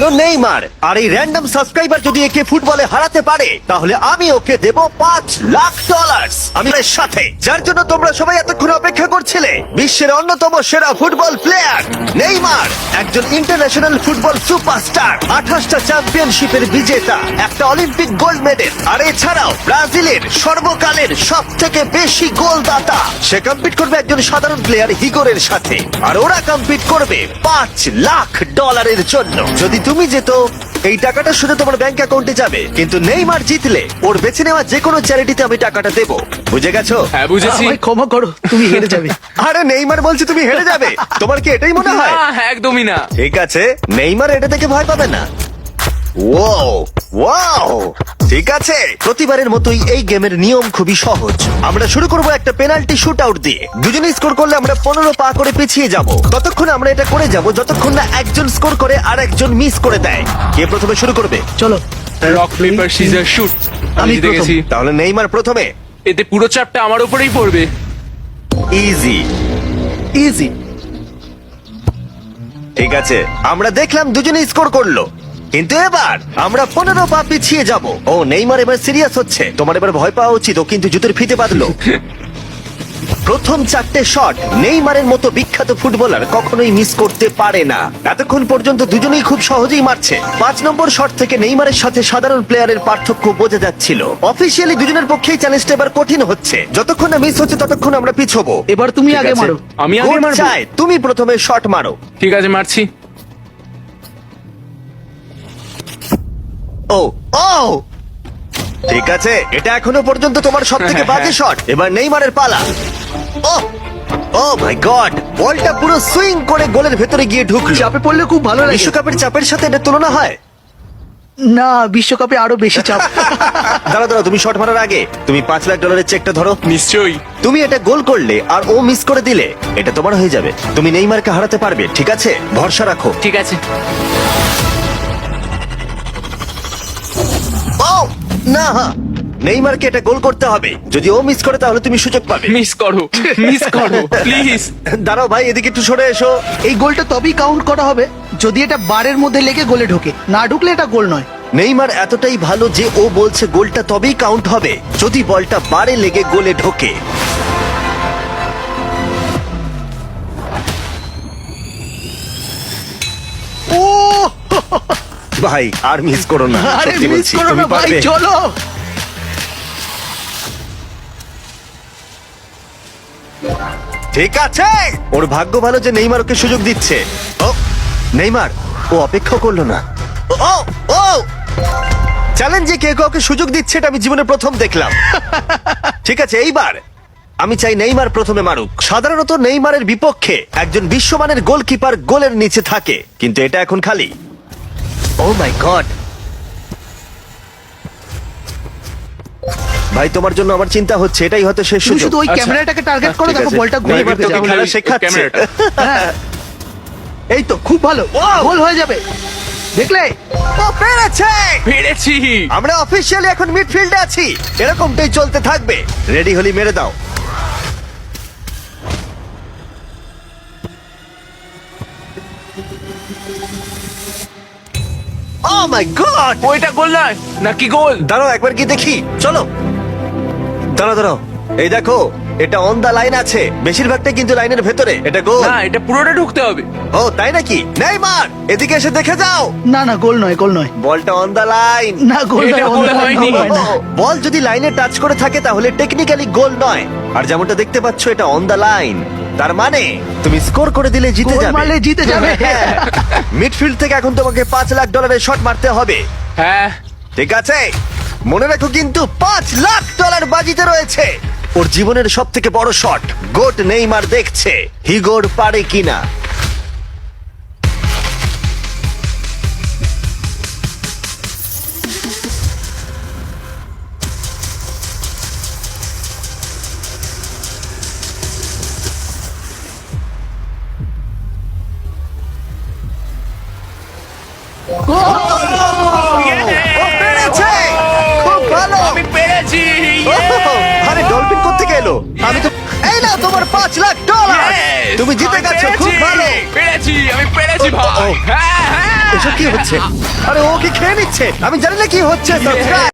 হলো নেইমার। আর এই random subscriber যদি একে ফুটবলে হারাতে পারে তাহলে আমি ওকে দেব $5,00,000 আমি এর সাথে, যার জন্য তোমরা সবাই এতক্ষণ অপেক্ষা করছিলে। বিশ্বের অন্যতম সেরা ফুটবল প্লেয়ার নেইমার, একজন ইন্টারন্যাশনাল ফুটবল সুপারস্টার, 28টা চ্যাম্পিয়নশিপের বিজেতা, একটা অলিম্পিক গোল্ড মেডেল, আর এছাড়াও ব্রাজিলের সর্বকালের সব থেকে বেশি গোলদাতা। সে কম্পিট করবে একজন সাধারণ প্লেয়ার হিগোরের সাথে, আর ওরা কম্পিট করবে $5,00,000 জন্য। যদি তুমি যেত এই টাকাটা শুধু তোমার ব্যাংক অ্যাকাউন্টে যাবে, কিন্তু নেইমার জিতলে ওর বেছে নেওয়া যে কোনো চ্যারিটিতে আমি টাকাটা দেবো। বুঝে গেছো? হ্যাঁ বুঝেছি। আমায় ক্ষমা করো, তুমি হেরে যাবে। আরে নেইমার বলছে তুমি হেরে যাবে, তোমার কি এটাই মনে হয়? না, একদমই না। ঠিক আছে, নেইমার এটা থেকে ভয় পাবে না। ওয়াও ওয়াও, ঠিক আছে। প্রতিবারের মতোই এই গেমের নিয়ম খুবই সহজ। আমরা শুরু করব একটা পেনাল্টি শুট আউট দিয়ে। দুজনে স্কোর করলে আমরা 15 পা করে পিছিয়ে যাব। ততক্ষণ আমরা এটা করে যাব যতক্ষণ না একজন স্কোর করে আর একজন মিস করে দেয়। কে প্রথমে শুরু করবে? চলো। Rock paper scissor shoot. আমি আমি জিতে প্রথম। গেছি। তাহলে নেইমার প্রথমে। এতে পুরো চাপটা আমার উপরেই পড়বে। Easy easy. ঠিক আছে, আমরা দেখলাম দুজনে স্কোর করলো, কিন্তু এবার আমরা 15 পা পিছিয়ে যাব। ও নেইমার এবার সিরিয়াস হচ্ছে, তোমার এবার ভয় পাওয়া উচিত। ও কিন্তু জুতোর ফিতে বাঁধলো। প্রথম 4টে শট নেইমারের মতো বিখ্যাত ফুটবলার কখনোই মিস করতে পারে না। এতক্ষণ পর্যন্ত দুজনেই খুব সহজেই মারছে। 5 নম্বর শট থেকে নেইমারের সাথে সাধারণ প্লেয়ারের পার্থক্য বোঝা যাচ্ছিল। অফিসিয়ালি দুজনের পক্ষেই চ্যালেঞ্জটা এবার কঠিন হচ্ছে। যতক্ষণ না মিস হচ্ছে ততক্ষণ আমরা পিছবো। এবার তুমি ঠিক আগে আছে? মারো। আমি আগে কোচ মারবো? চায় তুমি প্রথমে শট মারো। ঠিক আছে, মারছি। ও ও ঠিক আছে, এটা এখনো পর্যন্ত তোমার সব থেকে বাজে শট। এবার নেইমারের পালা। ও ও মাই গড, বলটা পুরো সুইং করে গোলের ভেতরে গিয়ে ঢুকলো। চাপে পড়লে খুব ভালো লাগে। বিশ্বকাপের চাপের সাথে এটা তুলনা হয়? না, বিশ্বকাপে আরো বেশি চাপ। দাঁড়া দাঁড়া, তুমি শট মারার আগে তুমি $5,00,000 চেকটা ধরো। নিশ্চয়ই। তুমি এটা গোল করলে আর ও মিস করে দিলে এটা তোমার হয়ে যাবে। তুমি নেইমারকে হারাতে পারবে, ঠিক আছে? ভরসা রাখো। ঠিক আছে। ও না, নেইমারকে এটা গোল করতে হবে। যদি ও মিস করে তাহলে তুমি সুযোগ পাবে। মিস করো, মিস করো প্লিজ। দাঁড়াও ভাই, এদিকে একটু সরে এসো। এই গোলটা তবেই কাউন্ট করা হবে যদি এটা বারের মধ্যে লেগে গোলে ঢোকে। না ঢুকলে এটা গোল নয়। নেইমার এতটাই ভালো যে ও বলছে গোলটা তবেই কাউন্ট হবে যদি বলটা বারে লেগে গোলে ঢোকে। ও ভাই, আর মিস করো না, আরে সত্যি মিস বলছি, করো তুমি না ভাই, পারবে। চলো। ঠিক আছে, ওর ভাগ্য ভালো যে নেইমার ওকে সুযোগ দিচ্ছে। ও নেইমার, ও অপেক্ষা করলো না। ও ও চ্যালেঞ্জে কে কাউকে সুযোগ দিচ্ছে এটা আমি জীবনে প্রথম দেখলাম। ঠিক আছে, এইবার আমি চাই নেইমার প্রথমে মারুক। সাধারণত নেইমারের বিপক্ষে একজন বিশ্বমানের গোলকিপার গোলের নিচে থাকে, কিন্তু এটা এখন খালি। ও মাই গড ভাই, তোমার জন্য আমার চিন্তা হচ্ছে। এটাই হয়তো শেষ তুমি সুযোগ। শুধু ওই আচ্ছা। ক্যামেরাটাকে টার্গেট করো, ঠিক দেখো আছে। বলটা গোলে নেইমার ঢুকে তোকে যাবে। খেলা শেখাচ্ছে। ক্যামেরাটা। হ্যাঁ। এই তো খুব ভালো, গোল হয়ে যাবে। দেখলে? ও পেরেছে! পেরেছি। আমরা অফিসিয়ালি এখন মিডফিল্ডে আছি। এরকমটাই চলতে থাকবে। রেডি হলি মেরে দাও। ও মাই গড! ওইটা গোল নয় নাকি গোল? দাঁড়াও একবার কি দেখি, চলো। দাঁড়াও দাঁড়াও, এই দেখো, এটা অন দা লাইন আছে। বেশিরভাগটাই কিন্তু লাইনের ভেতরে। এটা গোল। না, এটা পুরোটা ঢুকতে হবে। ও তাই নাকি? নেইমার, এদিকে এসে দেখে যাও। না না, গোল নয়, গোল নয়। বলটা অন দা লাইন। না, গোল এটা নয়, গোল গোল হয়নি। হয় না। বল যদি লাইনে টাচ করে থাকে তাহলে টেকনিক্যালি গোল নয়। আর যেমনটা দেখতে পাচ্ছ এটা অন দা লাইন, তার মানে তুমি স্কোর করে দিলে জিতে গোল যাবে। মারলে জিতে যাবে। মিডফিল্ড থেকে এখন তোমাকে $5,00,000 শট মারতে হবে। হ্যাঁ। ঠিক আছে, মনে রাখো কিন্তু $5,00,000 বাজিতে রয়েছে। ওর জীবনের সব থেকে বড় শট গোট নেইমার দেখছে হিগোর পারে কিনা। ও পেরেছে! খুব ভালো! আমি পেরেছি। ওহ, আরে ডলফিন কোত্থেকে এলো? আমি তো এই নাও তোমার $5,00,000। Yes! তুমি জিতে আমি গেছো, খুব পেরেছি! ভালো। আমি পেরেছি ও, ভাই। ও। হ্যাঁ, হ্যাঁ। এসব কি হচ্ছে? আরে ও কি খেয়ে নিচ্ছে? আমি জানি না কি হচ্ছে। Subscribe